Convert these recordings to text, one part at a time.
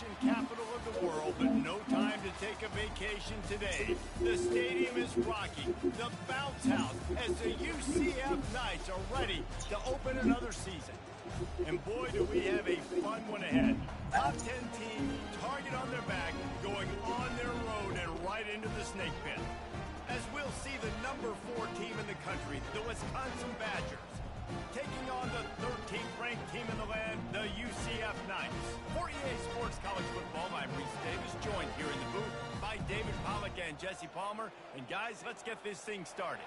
education capital of the world, but no time to take a vacation today. The stadium is rocking, the bounce house, as the UCF Knights are ready to open another season. And boy, do we have a fun one ahead. Top 10 team, target on their back, going on their road and right into the snake pit. As we'll see the number 4 team in the country, the Wisconsin Badgers, taking on the 13th ranked team in the land, the UCF Knights. For EA Sports College Football, I'm Reese Davis, joined here in the booth by David Pollack and Jesse Palmer. And guys, let's get this thing started.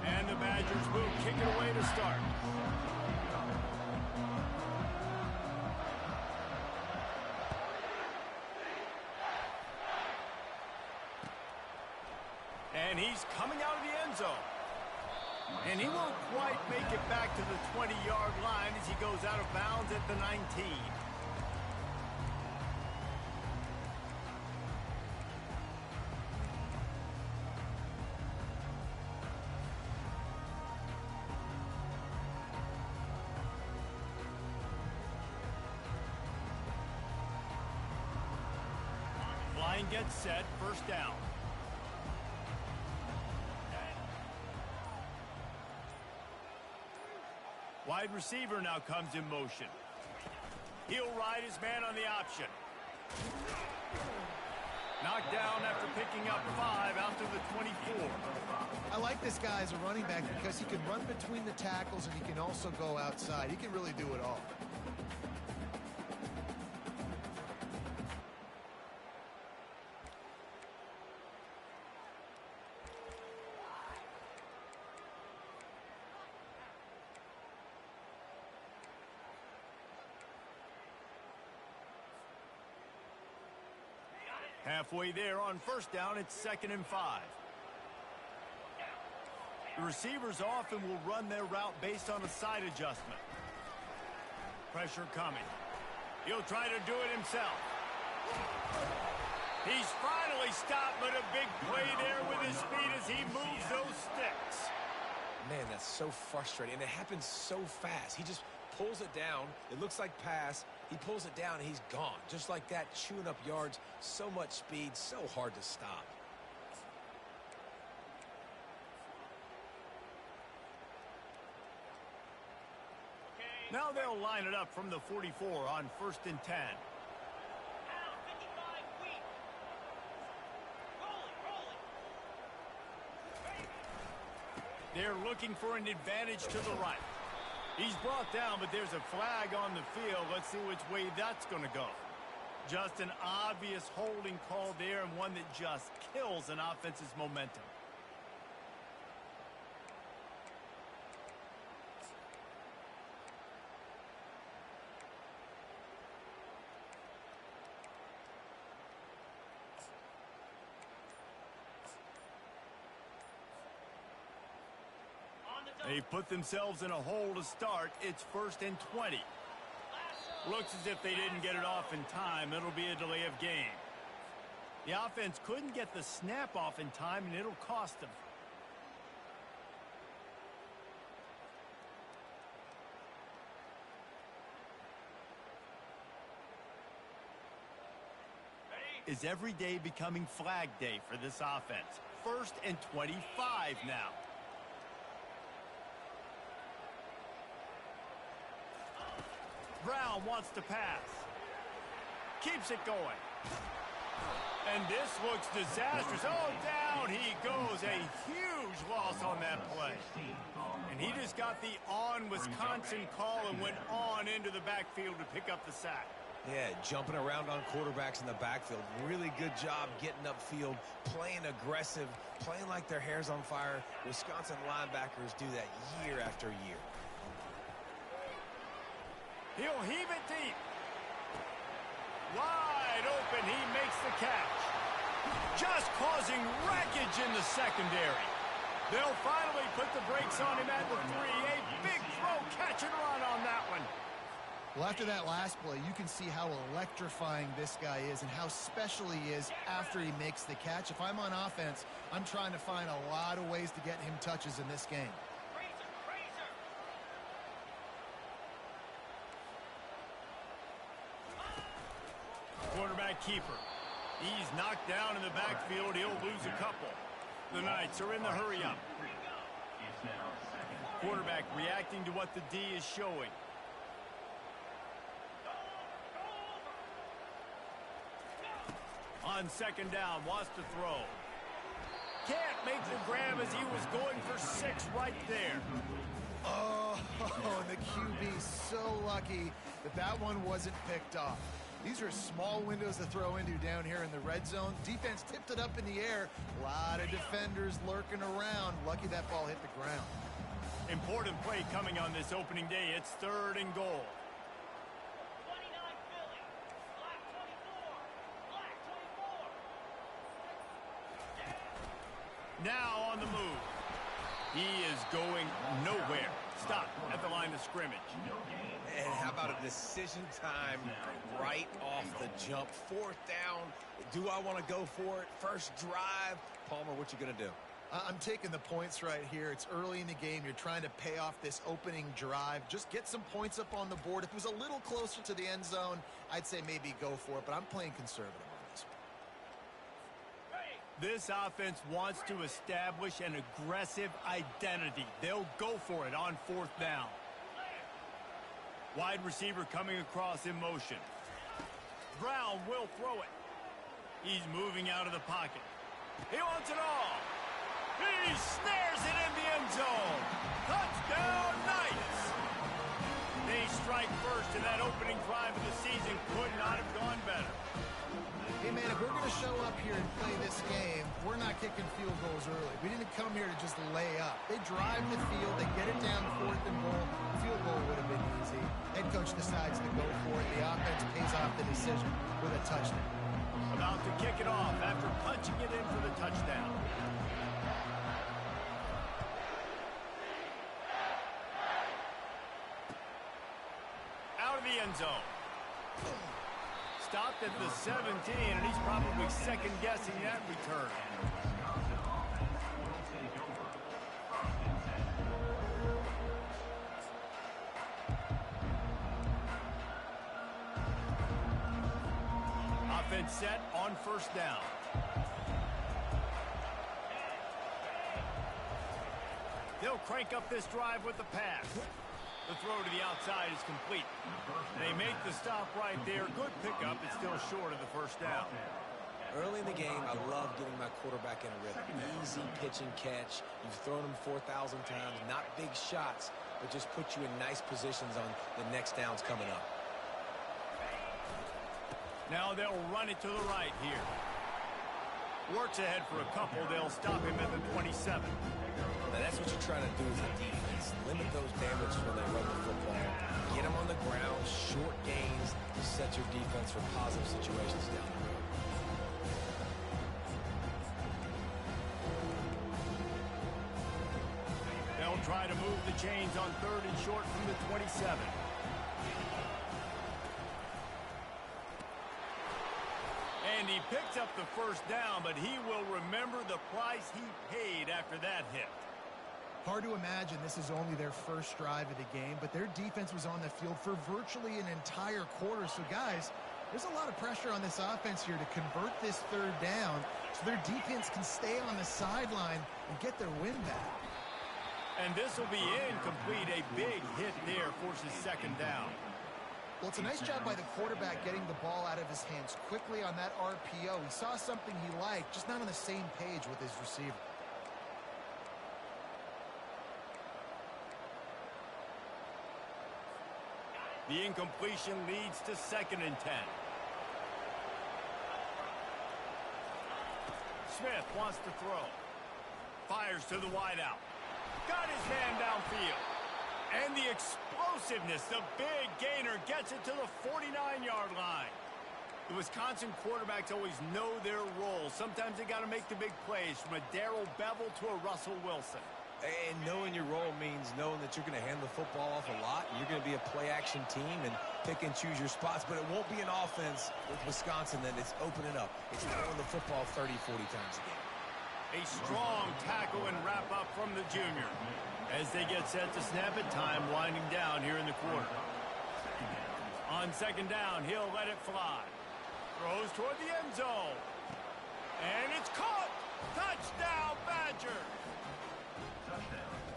And the Badgers will kick it away to start. And he's coming out of the end zone. And he won't quite make it back to the 20-yard line as he goes out of bounds at the 19. Line gets set, first down. Wide receiver now comes in motion. He'll ride his man on the option. Knocked down after picking up 5 out to the 24. I like this guy as a running back because he can run between the tackles and he can also go outside. He can really do it all. Halfway there on first down, it's 2nd and 5. The receivers often will run their route based on a side adjustment. Pressure coming. He'll try to do it himself. He's finally stopped, but a big play there with his speed as he moves those sticks. Man, that's so frustrating, and it happens so fast. He just pulls it down. It looks like pass. He pulls it down, and he's gone. Just like that, chewing up yards. So much speed, so hard to stop. Now they'll line it up from the 44 on 1st and 10. They're looking for an advantage to the right. He's brought down, but there's a flag on the field. Let's see which way that's going to go. Just an obvious holding call there, and one that just kills an offense's momentum. They've put themselves in a hole to start. It's 1st and 20. Looks as if they didn't get it off in time. It'll be a delay of game. The offense couldn't get the snap off in time, and it'll cost them. Is every day becoming flag day for this offense? 1st and 25 now. Brown wants to pass. Keeps it going. And this looks disastrous. Oh, down he goes. A huge loss on that play. And he just got the on-Wisconsin call and went on into the backfield to pick up the sack. Yeah, jumping around on quarterbacks in the backfield. Really good job getting upfield, playing aggressive, playing like their hair's on fire. Wisconsin linebackers do that year after year. He'll heave it deep. Wide open, he makes the catch. Just causing wreckage in the secondary. They'll finally put the brakes on him at the 3. A big throw, catch and run on that one. Well, after that last play, you can see how electrifying this guy is and how special he is after he makes the catch. If I'm on offense, I'm trying to find a lot of ways to get him touches in this game. Quarterback keeper. He's knocked down in the backfield. He'll lose a couple. The Knights are in the hurry-up. Quarterback reacting to what the D is showing. On second down, wants to throw. Can't make the grab as he was going for 6 right there. Oh, and the QB so lucky that that one wasn't picked off. These are small windows to throw into down here in the red zone. Defense tipped it up in the air. A lot of defenders lurking around. Lucky that ball hit the ground. Important play coming on this opening day. It's 3rd and goal. Now on the move. He is going nowhere. Stop at the line of scrimmage. And how about a decision time right off the jump? 4th down. Do I want to go for it? First drive. Palmer, what you going to do? I'm taking the points right here. It's early in the game. You're trying to pay off this opening drive. Just get some points up on the board. If it was a little closer to the end zone, I'd say maybe go for it, but I'm playing conservative on this one. This offense wants to establish an aggressive identity. They'll go for it on 4th down. Wide receiver coming across in motion. Brown will throw it. He's moving out of the pocket. He wants it all. He snares it in the end zone. Touchdown, Knights. They strike first, and that opening drive of the season could not have gone better. Hey, man, if we're going to show up here and play this game, we're not kicking field goals early. We didn't come here to just lay up. They drive the field. They get it down 4th and goal. Field goal would have been easy. Head coach decides to go for it. The offense pays off the decision with a touchdown. About to kick it off after punching it in for the touchdown. Out of the end zone. Stopped at the 17, and he's probably second-guessing that return. Offense set on 1st down. They'll crank up this drive with the pass. The throw to the outside is complete. They make the stop right there. Good pickup. It's still short of the 1st down. Early in the game, I love getting my quarterback in a rhythm. Easy pitch and catch. You've thrown him 4,000 times. Not big shots, but just put you in nice positions on the next downs coming up. Now they'll run it to the right here. Works ahead for a couple. They'll stop him at the 27. Now that's what you're trying to do as a defense. Limit those damages when they run the football. Get them on the ground, short gains, to set your defense for positive situations down the road. They'll try to move the chains on 3rd and short from the 27. And he picks up the 1st down, but he will remember the price he paid after that hit. Hard to imagine this is only their first drive of the game, but their defense was on the field for virtually an entire quarter. So, guys, there's a lot of pressure on this offense here to convert this 3rd down so their defense can stay on the sideline and get their win back. And this will be incomplete. A big hit there forces 2nd down. Well, it's a nice job by the quarterback getting the ball out of his hands quickly on that RPO. He saw something he liked, just not on the same page with his receiver. The incompletion leads to 2nd and 10. Smith wants to throw. Fires to the wideout. Got his man downfield. And the explosiveness, the big gainer gets it to the 49-yard line. The Wisconsin quarterbacks always know their role. Sometimes they got to make the big plays, from a Darrell Bevell to a Russell Wilson. And knowing your role means knowing that you're going to hand the football off a lot. And you're going to be a play-action team and pick and choose your spots. But it won't be an offense with Wisconsin that it's opening up. It's throwing the football 30, 40 times a game. A strong tackle and wrap up from the junior. As they get set to snap it, time winding down here in the quarter. On second down, he'll let it fly. Throws toward the end zone. And it's caught. Touchdown, Badger.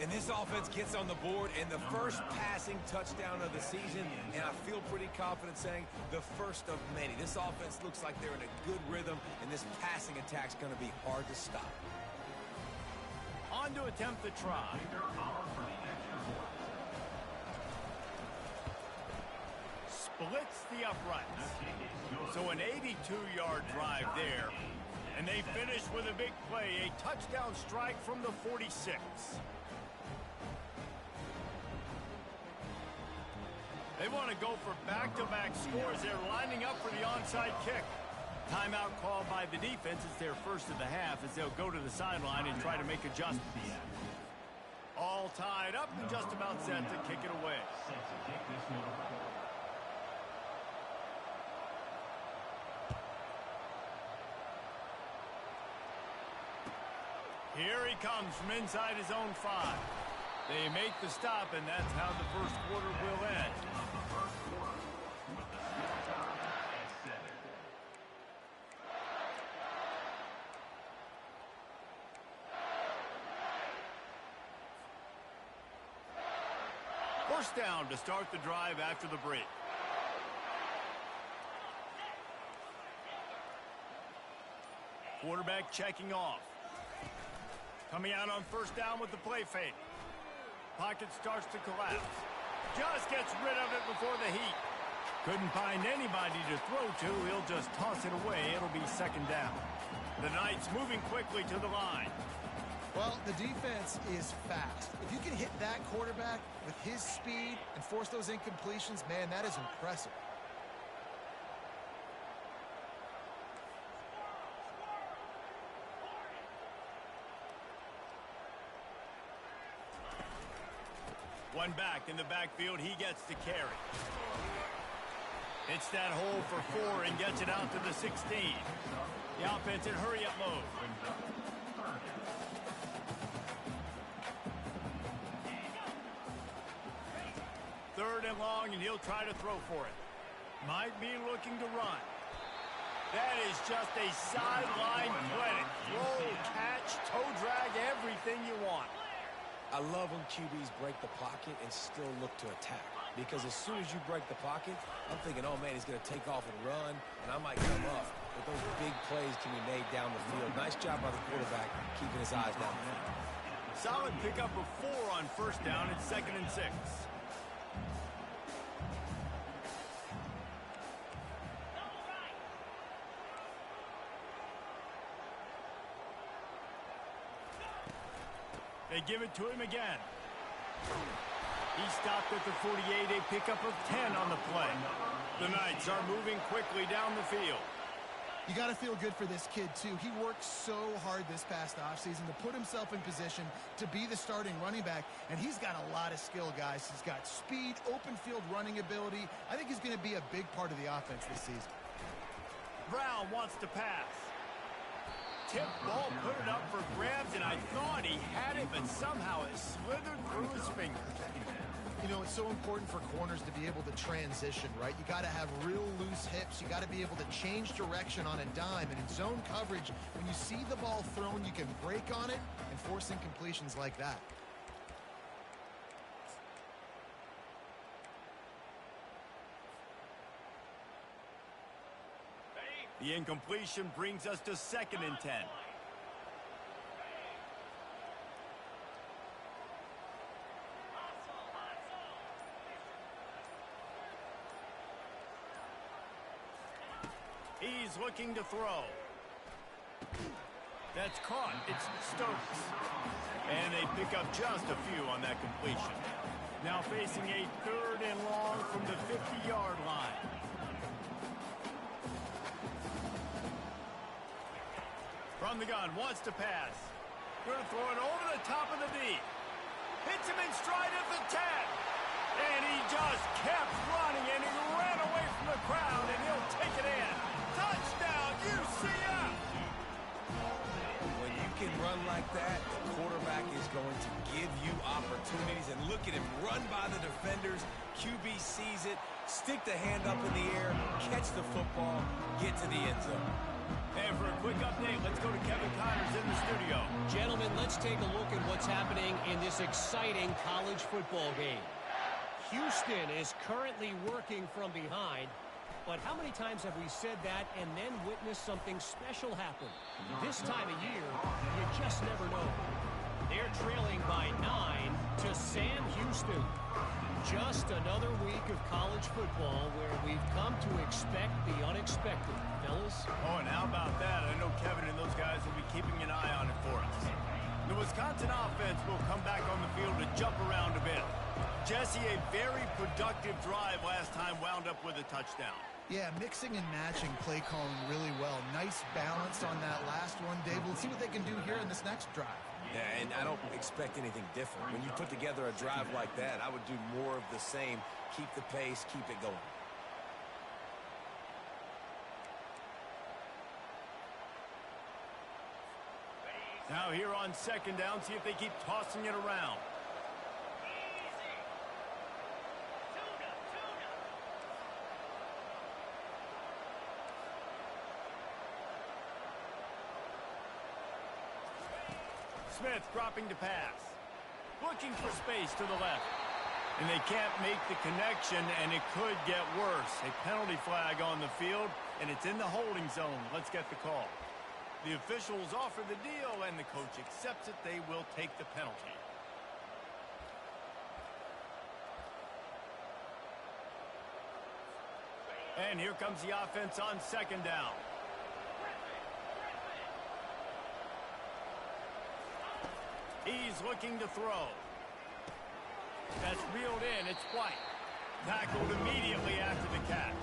And this offense gets on the board and the first passing touchdown of the season, and I feel pretty confident saying the first of many. This offense looks like they're in a good rhythm, and this passing attack's going to be hard to stop. On to attempt the try. Splits the uprights. So an 82-yard drive there. And they finish with a big play, a touchdown strike from the 46. They want to go for back-to-back scores. They're lining up for the onside kick. Timeout called by the defense. It's their first of the half as they'll go to the sideline and try to make adjustments. All tied up and just about set to kick it away. Here he comes from inside his own 5. They make the stop, and that's how the first quarter will end. First down to start the drive after the break. Quarterback checking off. Coming out on first down with the play fake. Pocket starts to collapse. Just gets rid of it before the heat. Couldn't find anybody to throw to. He'll just toss it away. It'll be second down. The Knights moving quickly to the line. Well, the defense is fast. If you can hit that quarterback with his speed and force those incompletions, man, that is impressive. One back in the backfield, he gets to carry. Hits that hole for 4 and gets it out to the 16. The offense in hurry-up mode. Third and long, and he'll try to throw for it. Might be looking to run. That is just a sideline credit. Throw, catch, toe drag, everything you want. I love when QBs break the pocket and still look to attack. Because as soon as you break the pocket, I'm thinking, oh, man, he's going to take off and run, and I might come up. But those big plays can be made down the field. Nice job by the quarterback keeping his eyes down the field. Solid pickup of 4 on first down. It's 2nd and 6. They give it to him again. He stopped at the 48, a pickup of 10 on the play. The Knights are moving quickly down the field. You got to feel good for this kid, too. He worked so hard this past offseason to put himself in position to be the starting running back, and he's got a lot of skill, guys. He's got speed, open field running ability. I think he's going to be a big part of the offense this season. Brown wants to pass. Tip ball, put it up for grabs, and I thought he had it, but somehow it slithered through his fingers. You know, it's so important for corners to be able to transition, right? You got to have real loose hips. You got to be able to change direction on a dime. And in zone coverage, when you see the ball thrown, you can break on it and force incompletions like that. The incompletion brings us to 2nd and 10. He's looking to throw. That's caught. It's Stokes. And they pick up just a few on that completion. Now facing a 3rd and long from the 50-yard line. From the gun, wants to pass. Going to throw it over the top of the D. Hits him in stride at the 10. And he just kept running, and he ran away from the crowd, and he'll take it in. Touchdown, UCF! When you can run like that, the quarterback is going to give you opportunities. And look at him run by the defenders. QB sees it, stick the hand up in the air, catch the football, get to the end zone. And for a quick update, let's go to Kevin Connors in the studio. Gentlemen, let's take a look at what's happening in this exciting college football game. Houston is currently working from behind, but how many times have we said that and then witnessed something special happen? This time of year, you just never know. They're trailing by 9 to Sam Houston. Just another week of college football where we've come to expect the unexpected, fellas. Oh, and how about that? I know Kevin and those guys will be keeping an eye on it for us. The Wisconsin offense will come back on the field to jump around a bit. Jesse, a very productive drive last time wound up with a touchdown. Yeah, mixing and matching play calling really well. Nice balance on that last one, Dave. We'll see what they can do here in this next drive. Yeah, and I don't expect anything different. When you put together a drive like that, I would do more of the same. Keep the pace, keep it going. Now here on second down, see if they keep tossing it around. Smith dropping to pass. Looking for space to the left. And they can't make the connection, and it could get worse. A penalty flag on the field, and it's in the holding zone. Let's get the call. The officials offer the deal, and the coach accepts it. They will take the penalty. And here comes the offense on second down. He's looking to throw. That's reeled in. It's White. Tackled immediately after the catch.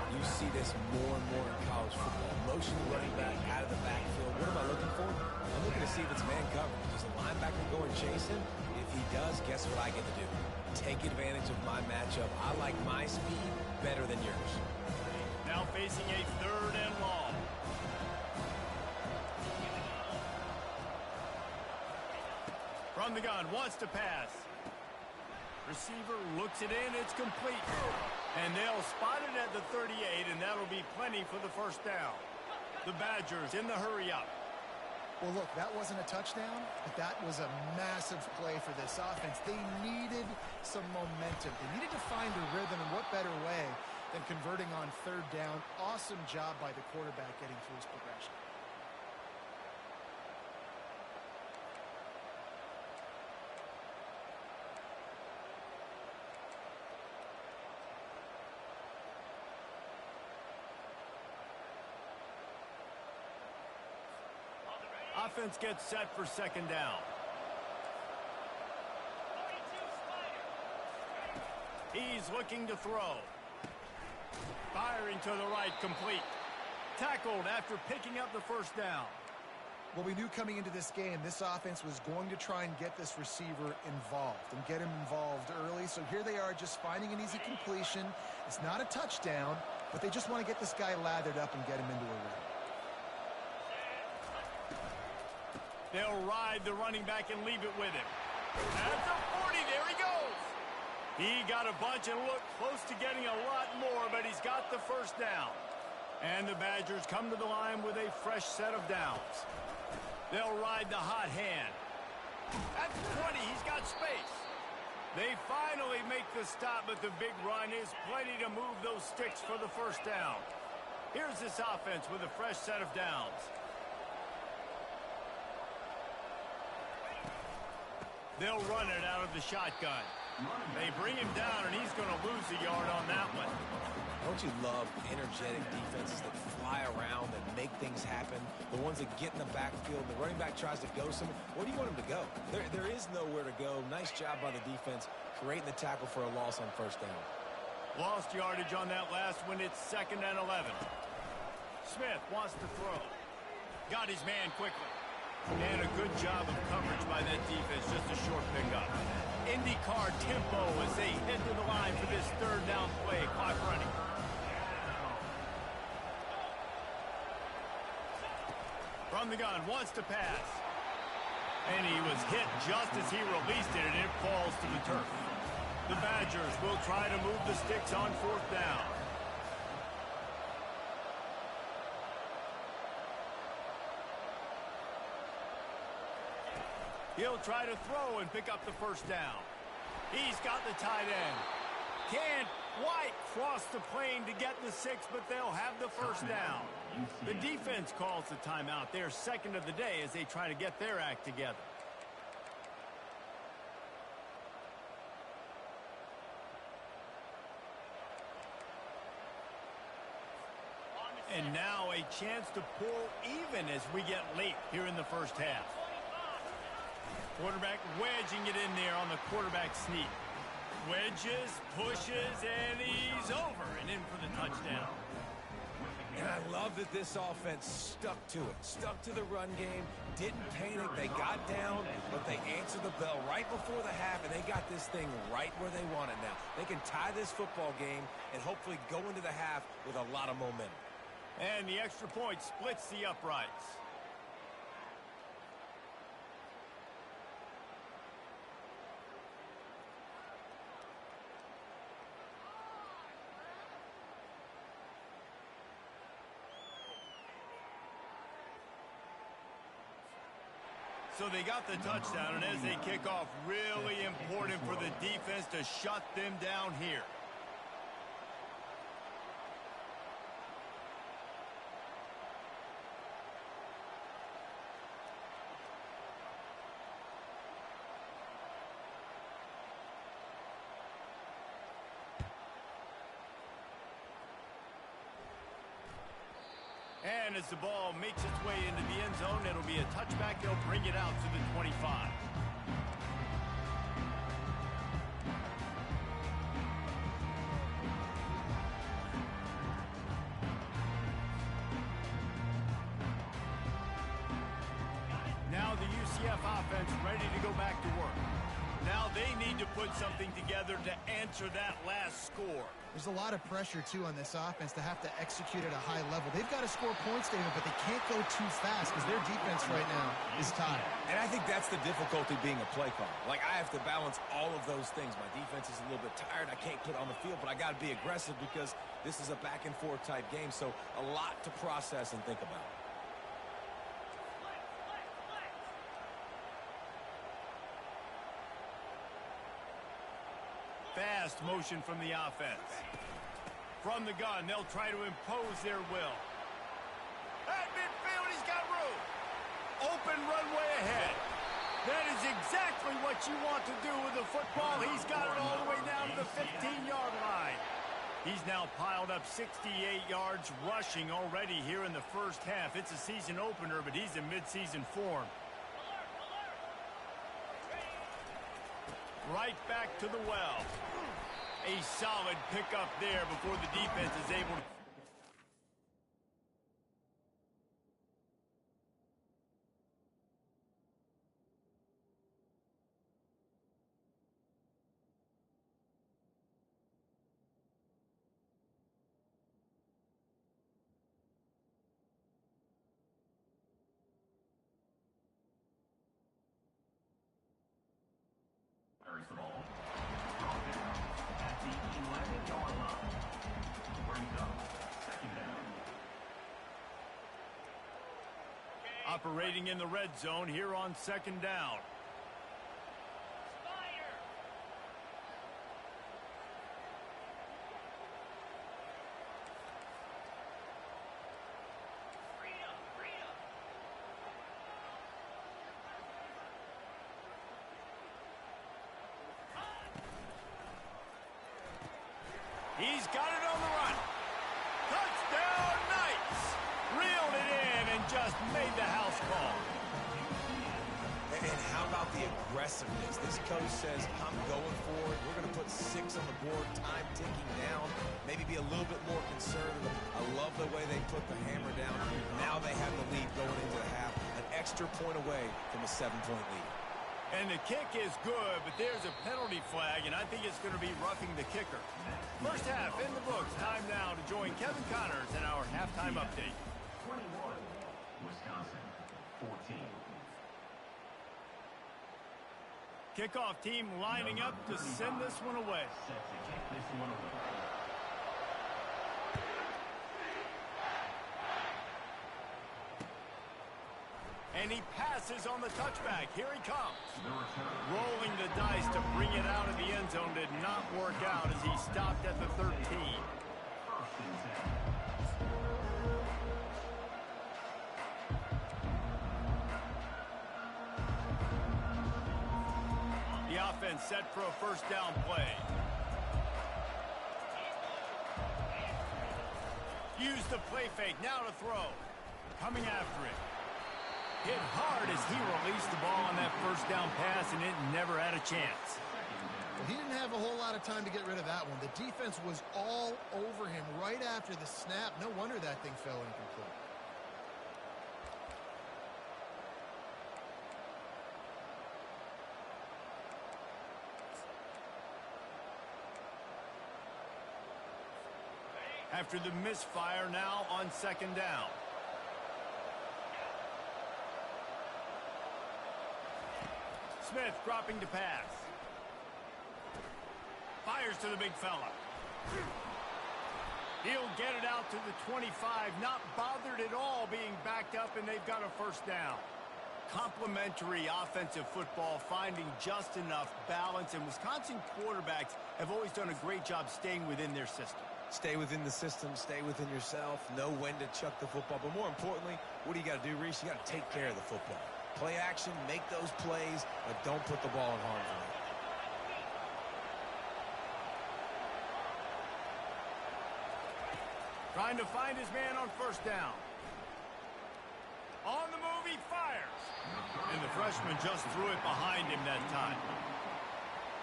You see this more and more in college football. Motion running back out of the backfield. What am I looking for? I'm looking to see if it's man coverage. Does the linebacker go and chase him? If he does, guess what I get to do? Take advantage of my matchup. I like my speed better than yours. Now facing a third and long. From the gun, wants to pass. Receiver looks it in, it's complete. And they'll spot it at the 38, and that'll be plenty for the first down. The Badgers in the hurry-up. Well, look, that wasn't a touchdown, but that was a massive play for this offense. They needed some momentum. They needed to find a rhythm, and what better way than converting on third down. Awesome job by the quarterback getting through his progression. Offense gets set for second down. He's looking to throw. Firing to the right, complete. Tackled after picking up the first down. Well, we knew coming into this game, this offense was going to try and get this receiver involved and get him involved early. So here they are just finding an easy completion. It's not a touchdown, but they just want to get this guy lathered up and get him into a rhythm. They'll ride the running back and leave it with him. At the 40, there he goes. He got a bunch and looked close to getting a lot more, but he's got the first down. And the Badgers come to the line with a fresh set of downs. They'll ride the hot hand. At 20, he's got space. They finally make the stop, but the big run is plenty to move those sticks for the first down. Here's this offense with a fresh set of downs. They'll run it out of the shotgun. They bring him down, and he's going to lose a yard on that one. Don't you love energetic defenses that fly around and make things happen? The ones that get in the backfield, the running back tries to go somewhere. Where do you want him to go? There is nowhere to go. Nice job by the defense, creating the tackle for a loss on first down. Lost yardage on that last one. It's 2nd and 11. Smith wants to throw. Got his man quickly. And a good job of coverage by that defense, just a short pickup. IndyCar tempo as they head to the line for this third down play. Clock running. From the gun, wants to pass. And he was hit just as he released it, and it falls to the turf. The Badgers will try to move the sticks on fourth down. He'll try to throw and pick up the first down. He's got the tight end. Can't quite cross the plane to get the 6, but they'll have the first down. The defense calls the timeout. They're second of the day as they try to get their act together. And now a chance to pull even as we get late here in the first half. Quarterback wedging it in there on the quarterback sneak. Wedges, pushes, and he's over and in for the touchdown. And I love that this offense stuck to it. Stuck to the run game, didn't panic. They got down, but they answered the bell right before the half, and they got this thing right where they want it now. They can tie this football game and hopefully go into the half with a lot of momentum. And the extra point splits the uprights. So they got the touchdown, and as they kick off, really important for the defense to shut them down here. And as the ball makes its way into the end zone, it'll be a touchback. They'll bring it out to the 25. Now the UCF offense ready to go back to work. Now they need to put something together to answer that last score. There's a lot of pressure, too, on this offense to have to execute at a high level. They've got to score points, David, but they can't go too fast because their defense right now is tired. And I think that's the difficulty being a play caller. Like, I have to balance all of those things. My defense is a little bit tired. I can't put on the field, but I got to be aggressive because this is a back-and-forth type game, so a lot to process and think about. Fast motion from the offense. From the gun, they'll try to impose their will. At midfield, he's got room. Open runway ahead. That is exactly what you want to do with the football. He's got it all the way down to the 15-yard line. He's now piled up 68 yards rushing already here in the first half. It's a season opener, but he's in midseason form. Right back to the well. A solid pickup there before the defense is able to... There's the ball. At the 11-yard line. Brings up second down. Operating in the red zone here on second down. He's got it on the run. Touchdown, Knights! Reeled it in and just made the house call. And how about the aggressiveness? This coach says, I'm going for it. We're going to put 6 on the board, time ticking down, maybe be a little bit more conservative. I love the way they put the hammer down. Now they have the lead going into the half. An extra point away from a 7-point lead. And the kick is good, but there's a penalty flag, and I think it's going to be roughing the kicker. First half in the books. Time now to join Kevin Connors in our halftime update. 21, Wisconsin, 14. Kickoff team lining up to send this one away. Set to kick this one away. And he passes on the touchback. Here he comes. The return. Rolling the dice to bring it out of the end zone did not work out as he stopped at the 13. First and 10. The offense set for a first down play. Use the play fake. Now to throw. Coming after it. Hit hard as he released the ball on that first down pass, and it never had a chance. Well, he didn't have a whole lot of time to get rid of that one. The defense was all over him right after the snap. No wonder that thing fell incomplete. After the misfire, now on second down. Smith dropping to pass. Fires to the big fella. He'll get it out to the 25, not bothered at all being backed up, and they've got a first down. Complementary offensive football, finding just enough balance, and Wisconsin quarterbacks have always done a great job staying within their system. Stay within the system, stay within yourself, know when to chuck the football. But more importantly, what do you got to do, Reese? You got to take care of the football. Play action, make those plays, but don't put the ball in harm's way. Trying to find his man on first down. On the move, he fires. And the freshman just threw it behind him that time.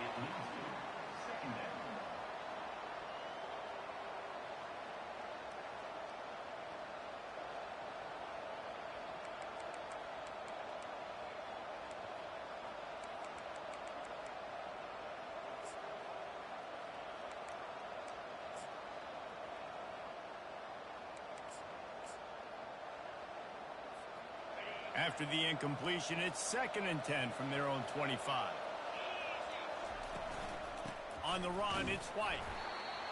It leads to second down. After the incompletion, it's second and 10 from their own 25. On the run, it's White.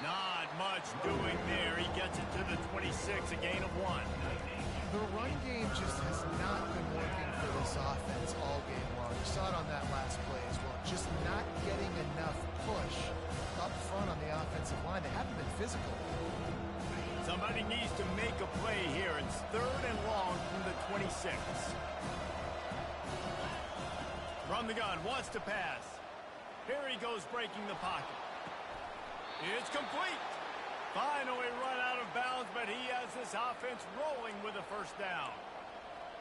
Not much doing there. He gets it to the 26, a gain of 1. The run game just has not been working for this offense all game long. You saw it on that last play as well. Just not getting enough push up front on the offensive line. They haven't been physical. Somebody needs to make a play here. It's third and long from the 26. From the gun, wants to pass. Here he goes breaking the pocket. It's complete. Finally run out of bounds, but he has this offense rolling with a first down.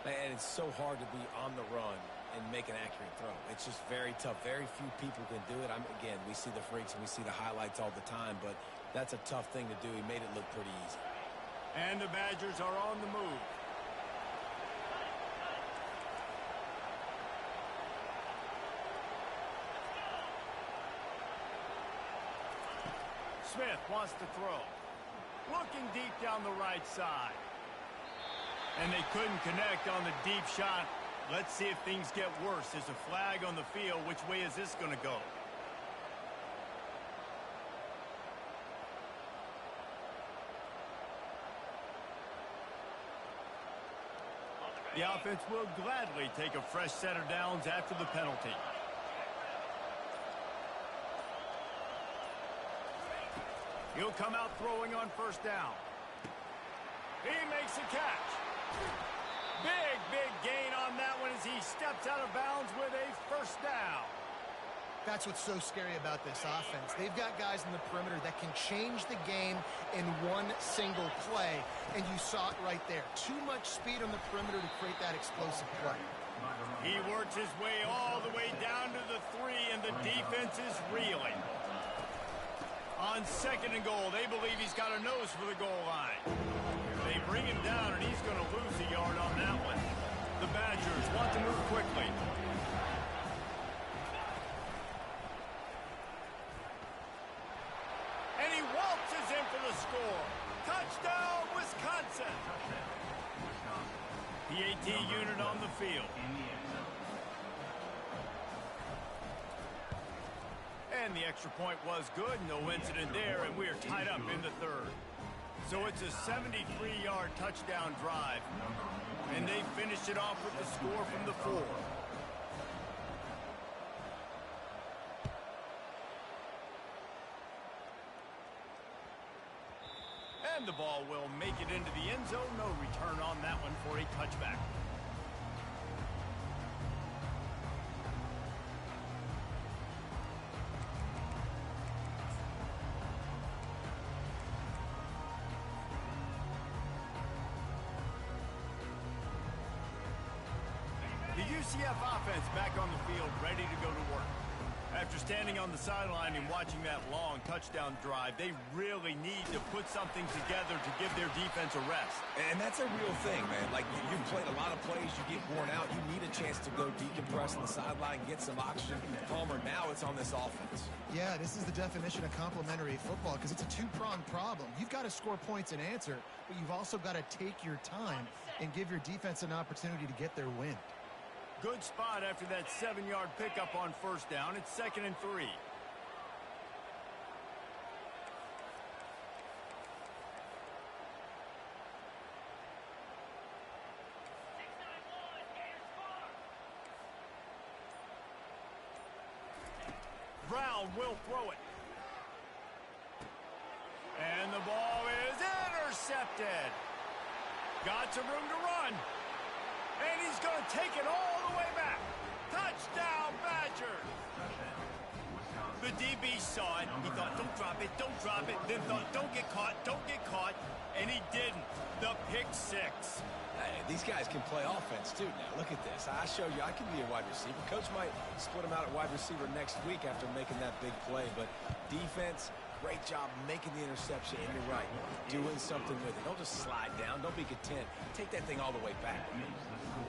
And it's so hard to be on the run and make an accurate throw. It's just very tough. Very few people can do it. Again, we see the freaks and we see the highlights all the time, but that's a tough thing to do. He made it look pretty easy. And the Badgers are on the move. Smith wants to throw. Looking deep down the right side. And they couldn't connect on the deep shot. Let's see if things get worse. There's a flag on the field. Which way is this going to go? The offense will gladly take a fresh set of downs after the penalty. He'll come out throwing on first down. He makes a catch. Big gain on that one as he steps out of bounds with a first down. That's what's so scary about this offense. They've got guys in the perimeter that can change the game in one single play, and you saw it right there. Too much speed on the perimeter to create that explosive play. He works his way all the way down to the 3, and the defense is reeling. On second and goal, they believe he's got a nose for the goal line. They bring him down, and he's going to lose a yard on that one. The Badgers want to move quickly. And he waltzes in for the score. Touchdown, Wisconsin. PAT unit on the field. And the extra point was good. No incident there, and we are tied up in the third. So it's a 73-yard touchdown drive. And they finished it off with the score from the 4. And the ball will make it into the end zone. No return on that one for a touchback. The UCF offense back on the field, ready to go to work. After standing on the sideline and watching that long touchdown drive, they really need to put something together to give their defense a rest. And that's a real thing, man. Like, you've played a lot of plays, you get worn out, you need a chance to go decompress on the sideline, get some oxygen. Palmer, now it's on this offense. Yeah, this is the definition of complementary football because it's a two-pronged problem. You've got to score points and answer, but you've also got to take your time and give your defense an opportunity to get their win. Good spot after that 7-yard pickup on first down. It's 2nd and 3. Brown will throw it. And the ball is intercepted. Got some room to run. And he's going to take it all the way back. Touchdown, Badgers. The DB saw it. He thought, don't drop it, don't drop it. Then thought, don't get caught, don't get caught. And he didn't. The pick 6. Hey, these guys can play offense, too, now. Look at this. I showed you I can be a wide receiver. Coach might split him out at wide receiver next week after making that big play. But defense, great job making the interception. And you're right, doing something with it. Don't just slide down. Don't be content. Take that thing all the way back.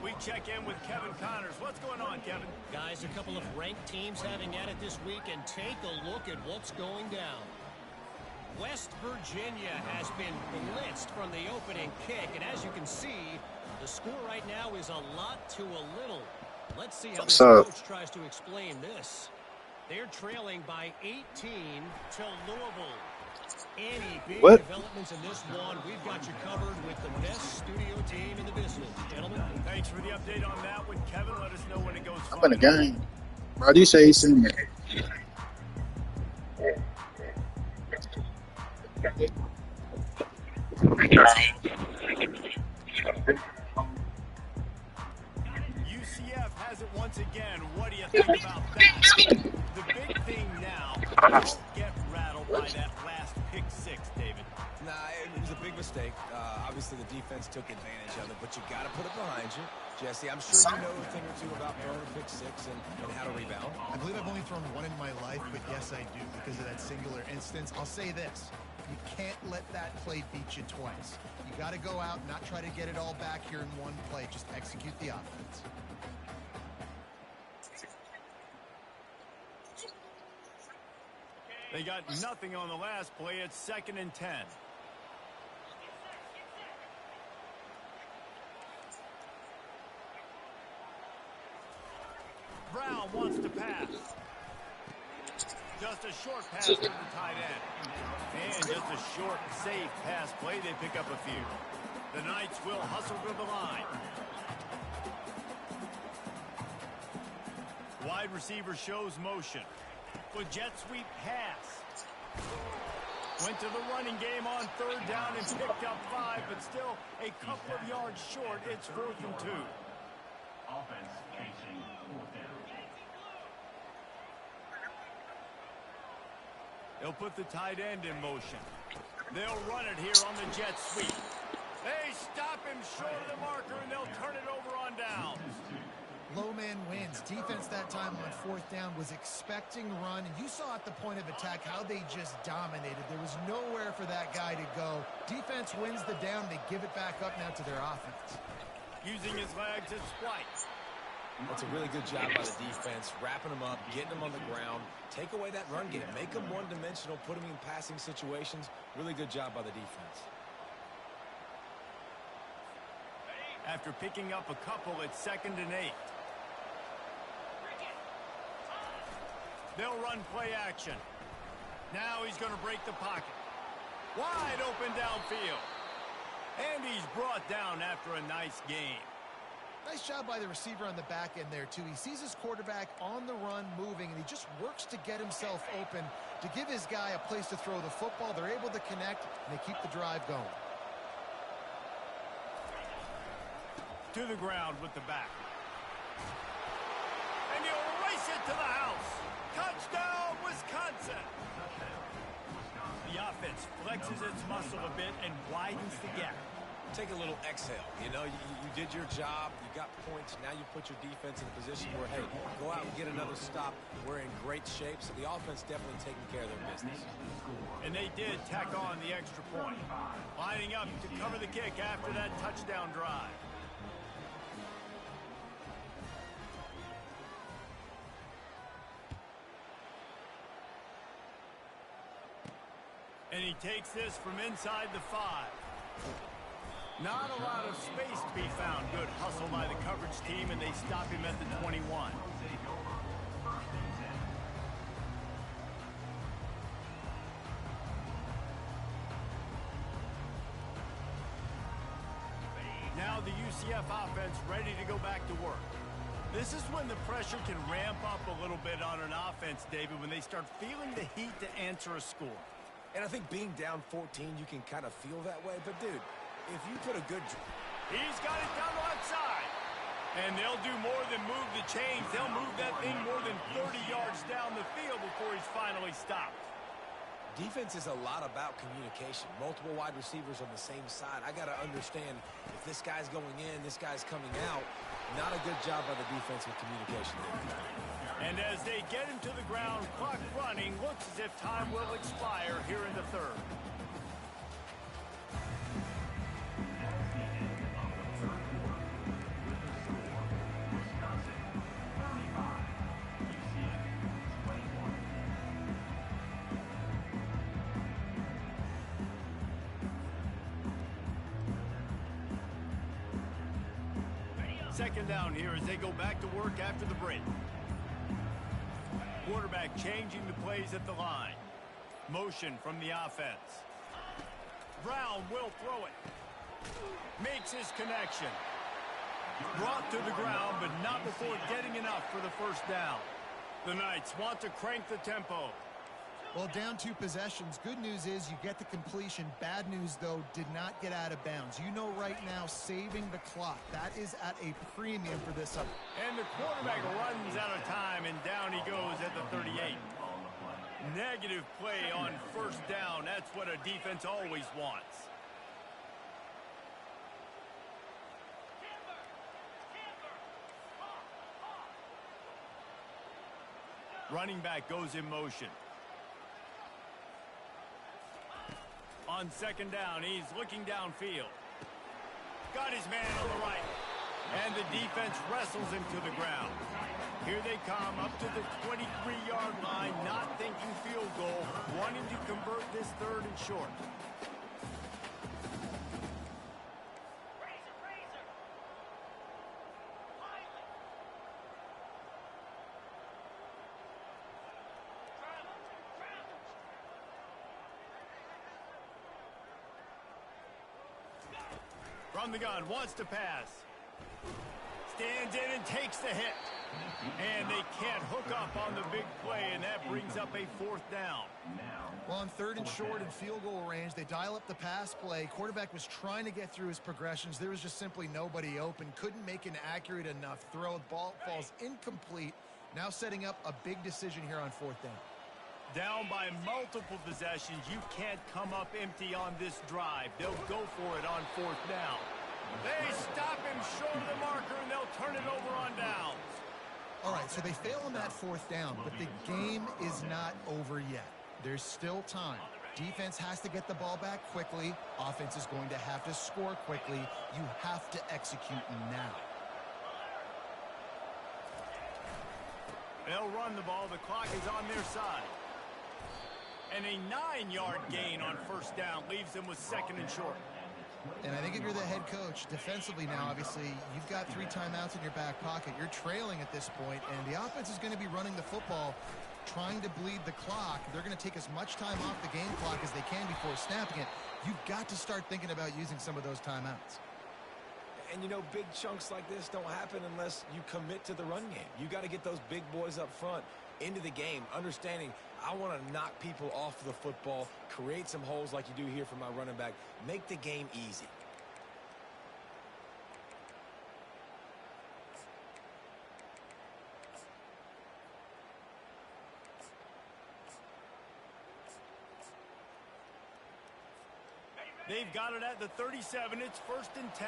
We check in with Kevin Connors. What's going on, Kevin? Guys, a couple of ranked teams having at it this week, and take a look at what's going down. West Virginia has been blitzed from the opening kick, and as you can see, the score right now is a lot to a little. Let's see how this coach tries to explain this. They're trailing by 18 to Louisville. Any big developments in this one, we've got you covered with the best studio team in the business. Gentlemen, thanks for the update on that one. Kevin, let us know when it goes. I'm in the game. Bro, do you say he's in there? UCF has it once again. What do you think about that? The big thing now, don't get rattled by that last pick 6, David. Nah, it was a big mistake. Obviously, the defense took advantage of it, but you got to put it behind you. Jesse, I'm sure you know a thing or two about throwing a pick 6 and how to rebound. I believe I've only thrown one in my life, but yes, I do because of that singular instance. I'll say this. You can't let that play beat you twice. You got to go out, not try to get it all back here in one play. Just execute the offense. They got nothing on the last play. It's 2nd and 10. Brown wants to pass. Just a short pass to the tight end. And just a short, safe pass play. They pick up a few. The Knights will hustle to the line. Wide receiver shows motion. With jet sweep pass. Went to the running game on 3rd down and picked up 5, but still a couple of yards short. It's 4th and 2. Offense chasing 4th down. They'll put the tight end in motion. They'll run it here on the jet sweep. They stop him short of the marker, and they'll turn it over on down. Low man wins. Defense that time on 4th down was expecting run, and you saw at the point of attack how they just dominated. There was nowhere for that guy to go. Defense wins the down. They give it back up now to their offense. using his legs as splice. That's a really good job by the defense, wrapping them up, getting them on the ground, take away that run game, make them one-dimensional, put them in passing situations. Really good job by the defense. After picking up a couple, it's 2nd and 8. They'll run play action. Now he's going to break the pocket. Wide open downfield. And he's brought down after a nice gain. Nice job by the receiver on the back end there, too. He sees his quarterback on the run moving, and he just works to get himself open to give his guy a place to throw the football. They're able to connect, and they keep the drive going. To the ground with the back. And he'll race it to the house. Touchdown, Wisconsin. The offense flexes its muscle a bit and widens the gap. Take a little exhale. You know, you did your job. You got points. Now you put your defense in a position where, hey, go out and get another stop. We're in great shape, so the offense definitely taking care of their business. And they did tack on the extra point. Lining up to cover the kick after that touchdown drive. And he takes this from inside the 5. Not a lot of space to be found. Good hustle by the coverage team, and they stop him at the 21. Now the UCF offense ready to go back to work. This is when the pressure can ramp up a little bit on an offense, David, when they start feeling the heat to answer a score. And I think being down 14, you can kind of feel that way. But, dude, if you put a good... He's got it down the left side. And they'll do more than move the chains. They'll move that thing more than 30 yards down the field before he's finally stopped. Defense is a lot about communication. Multiple wide receivers on the same side. I got to understand if this guy's going in, this guy's coming out. Not a good job by the defense with communication there. And as they get him to the ground, clock running, looks as if time will expire here in the 3rd. Second down here as they go back to work after the break. Quarterback changing the plays at the line. Motion from the offense. Brown will throw it. Makes his connection. Brought to the ground, but not before getting enough for the first down. The Knights want to crank the tempo. Well, down 2 possessions. Good news is you get the completion. Bad news, though, did not get out of bounds. You know right now, saving the clock. That is at a premium for this up. And the quarterback runs out of time, and down he goes at the 38. Negative play on first down. That's what a defense always wants. Running back goes in motion. On second down, he's looking downfield. Got his man on the right. And the defense wrestles him to the ground. Here they come up to the 23-yard line, not thinking field goal, wanting to convert this 3rd and short. From the gun, wants to pass. Stands in and takes the hit. And they can't hook up on the big play, and that brings up a 4th down. Well, on 3rd and short and field goal range, they dial up the pass play. Quarterback was trying to get through his progressions. There was just simply nobody open. Couldn't make an accurate enough throw. The ball falls incomplete. Now setting up a big decision here on 4th down. Down by multiple possessions. You can't come up empty on this drive. They'll go for it on 4th down. They stop him short of the marker, and they'll turn it over on downs. All right, so they fail on that 4th down, but the game is not over yet. There's still time. Defense has to get the ball back quickly. Offense is going to have to score quickly. You have to execute now. They'll run the ball. The clock is on their side. And a 9-yard gain on first down leaves them with second and short. And I think if you're the head coach, defensively now, obviously, you've got 3 timeouts in your back pocket. You're trailing at this point, and the offense is going to be running the football, trying to bleed the clock. They're going to take as much time off the game clock as they can before snapping it. You've got to start thinking about using some of those timeouts. And, you know, big chunks like this don't happen unless you commit to the run game. You got to get those big boys up front into the game, understanding I want to knock people off the football, create some holes like you do here for my running back, make the game easy. They've got it at the 37. It's 1st and 10.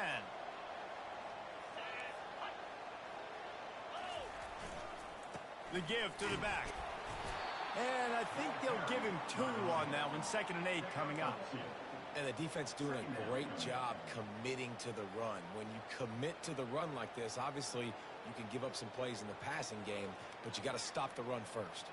The give to the back. And I think they'll give him 2 on that one. 2nd and 8 coming up. And the defense doing a great job committing to the run. When you commit to the run like this, obviously you can give up some plays in the passing game, but you got to stop the run first.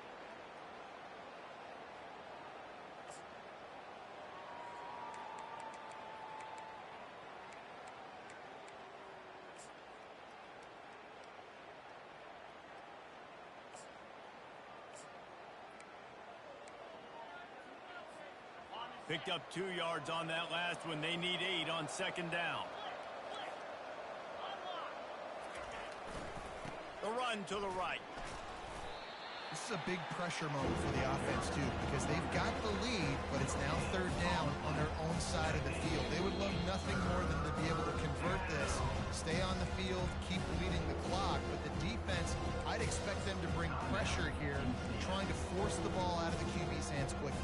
Picked up 2 yards on that last one. They need 8 on 2nd down. The run to the right. This is a big pressure moment for the offense, too, because they've got the lead, but it's now 3rd down on their own side of the field. They would love nothing more than to be able to convert this, stay on the field, keep bleeding the clock. But the defense, I'd expect them to bring pressure here, trying to force the ball out of the QB's hands quickly.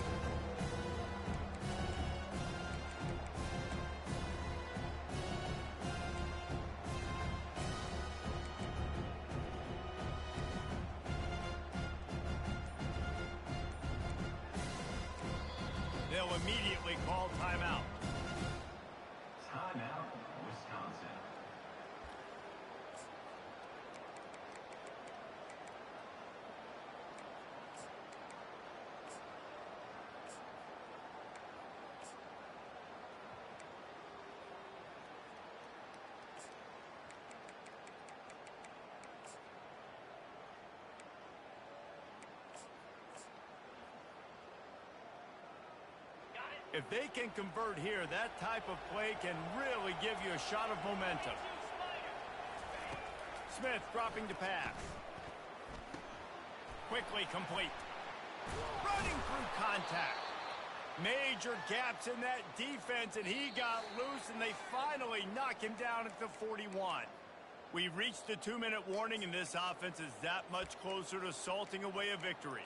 They'll immediately call timeout. Timeout, Wisconsin. If they can convert here, that type of play can really give you a shot of momentum. Smith dropping to pass. Quickly complete. Running through contact. Major gaps in that defense, and he got loose, and they finally knock him down at the 41. We reached the 2-minute warning, and this offense is that much closer to salting away a victory.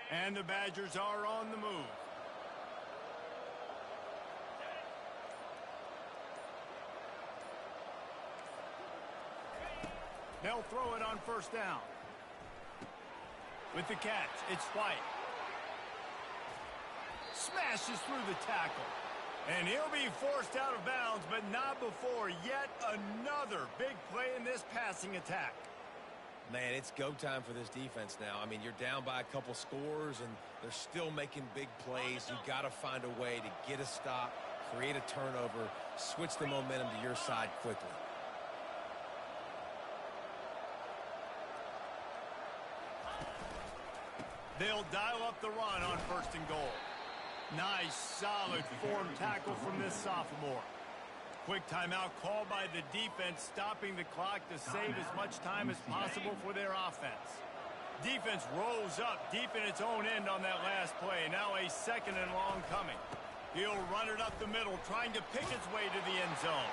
And the Badgers are on the move. They'll throw it on 1st down. With the catch, it's White. Smashes through the tackle. And he'll be forced out of bounds, but not before yet another big play in this passing attack. Man, it's go time for this defense now. I mean, you're down by a couple scores, and they're still making big plays. You got to find a way to get a stop, create a turnover, switch the momentum to your side quickly. They'll dial up the run on 1st and goal. Nice, solid form tackle from this sophomore. Quick timeout called by the defense, stopping the clock to save as much time as possible for their offense. Defense rolls up deep in its own end on that last play. Now a second and long coming. He'll run it up the middle, trying to pick its way to the end zone.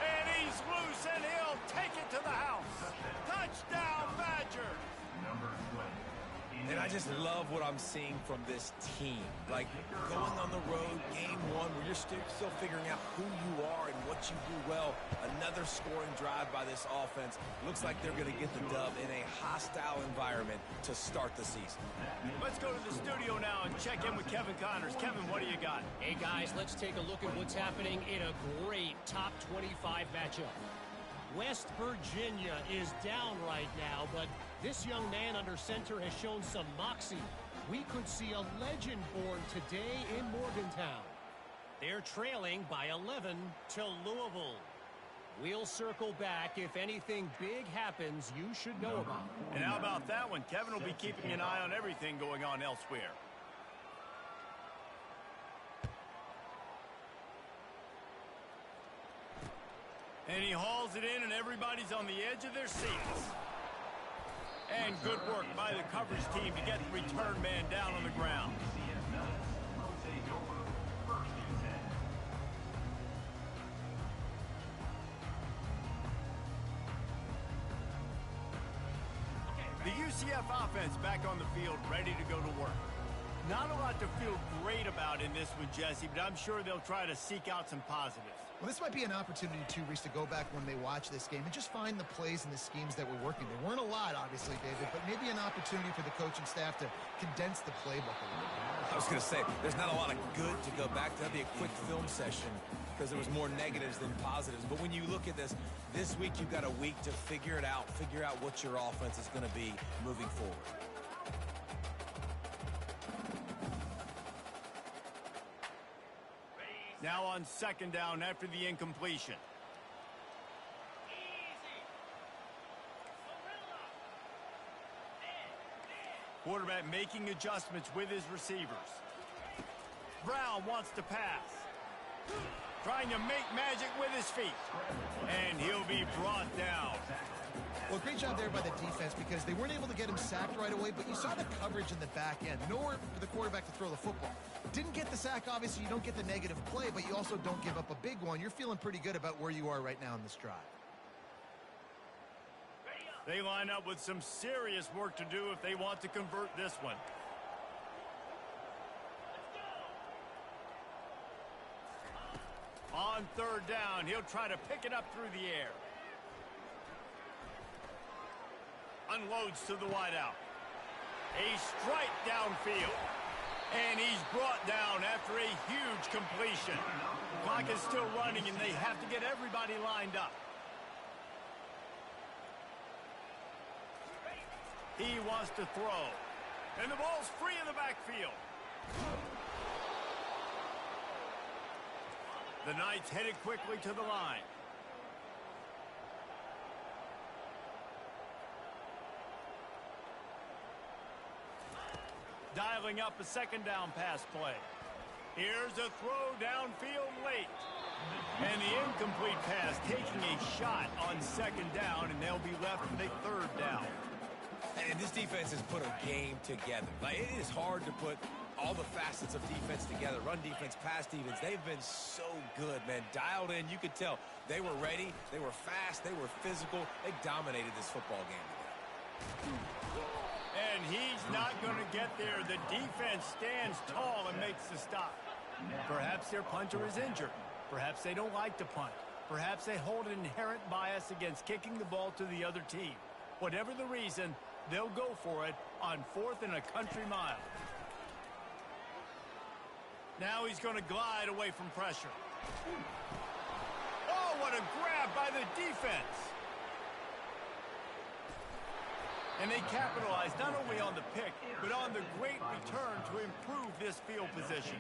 And he's loose, and he'll take it to the house. Touchdown, Badger! Number 20. And I just love what I'm seeing from this team. Like, going on the road, game one, where you're still figuring out who you are and what you do well. Another scoring drive by this offense. Looks like they're going to get the dub in a hostile environment to start the season. Let's go to the studio now and check in with Kevin Connors. Kevin, what do you got? Hey, guys, let's take a look at what's happening in a great top 25 matchup. West Virginia is down right now, but this young man under center has shown some moxie. We could see a legend born today in Morgantown. They're trailing by 11 to Louisville. We'll circle back. If anything big happens, you should know about it. And how about that one? Kevin will be keeping an eye on everything going on elsewhere. And he hauls it in, and everybody's on the edge of their seats. And good work by the coverage team to get the return man down on the ground. The UCF offense back on the field, ready to go to work. Not a lot to feel great about in this one, Jesse, but I'm sure they'll try to seek out some positives. Well, this might be an opportunity, too, Reese, to go back when they watch this game and just find the plays and the schemes that were working. There weren't a lot, obviously, David, but maybe an opportunity for the coaching staff to condense the playbook a little bit. I was going to say, there's not a lot of good to go back to. That'd be a quick film session because there was more negatives than positives. But when you look at this week you've got a week to figure it out, figure out what your offense is going to be moving forward. Now on second down after the incompletion. Quarterback making adjustments with his receivers. Brown wants to pass. Trying to make magic with his feet. And he'll be brought down. Well, great job there by the defense because they weren't able to get him sacked right away, but you saw the coverage in the back end. Nowhere for the quarterback to throw the football. Didn't get the sack, obviously. You don't get the negative play, but you also don't give up a big one. You're feeling pretty good about where you are right now in this drive. They line up with some serious work to do if they want to convert this one. On third down, he'll try to pick it up through the air. Unloads to the wideout. A strike downfield. And he's brought down after a huge completion. Clock is still running, and they have to get everybody lined up. He wants to throw. And the ball's free in the backfield. The Knights headed quickly to the line. Dialing up a second down pass play. Here's a throw downfield late. And the incomplete pass taking a shot on second down, and they'll be left with a third down. And this defense has put a game together. Like, it is hard to put all the facets of defense together. Run defense, pass defense. They've been so good, man. Dialed in. You could tell they were ready. They were fast. They were physical. They dominated this football game today. And he's not going to get there. The defense stands tall and makes the stop. Perhaps their punter is injured. Perhaps they don't like to punt. Perhaps they hold an inherent bias against kicking the ball to the other team. Whatever the reason, they'll go for it on 4th and a country mile. Now he's going to glide away from pressure. Oh, what a grab by the defense. And they capitalized not only on the pick, but on the great return to improve this field position.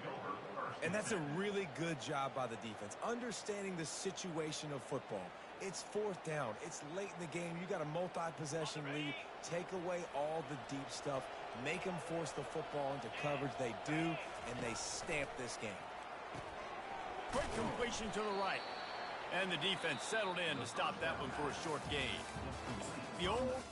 And that's a really good job by the defense, understanding the situation of football. It's 4th down. It's late in the game. You got a multi-possession lead. Take away all the deep stuff. Make them force the football into coverage. They do, and they stamp this game. Quick completion to the right. And the defense settled in to stop that one for a short gain. The old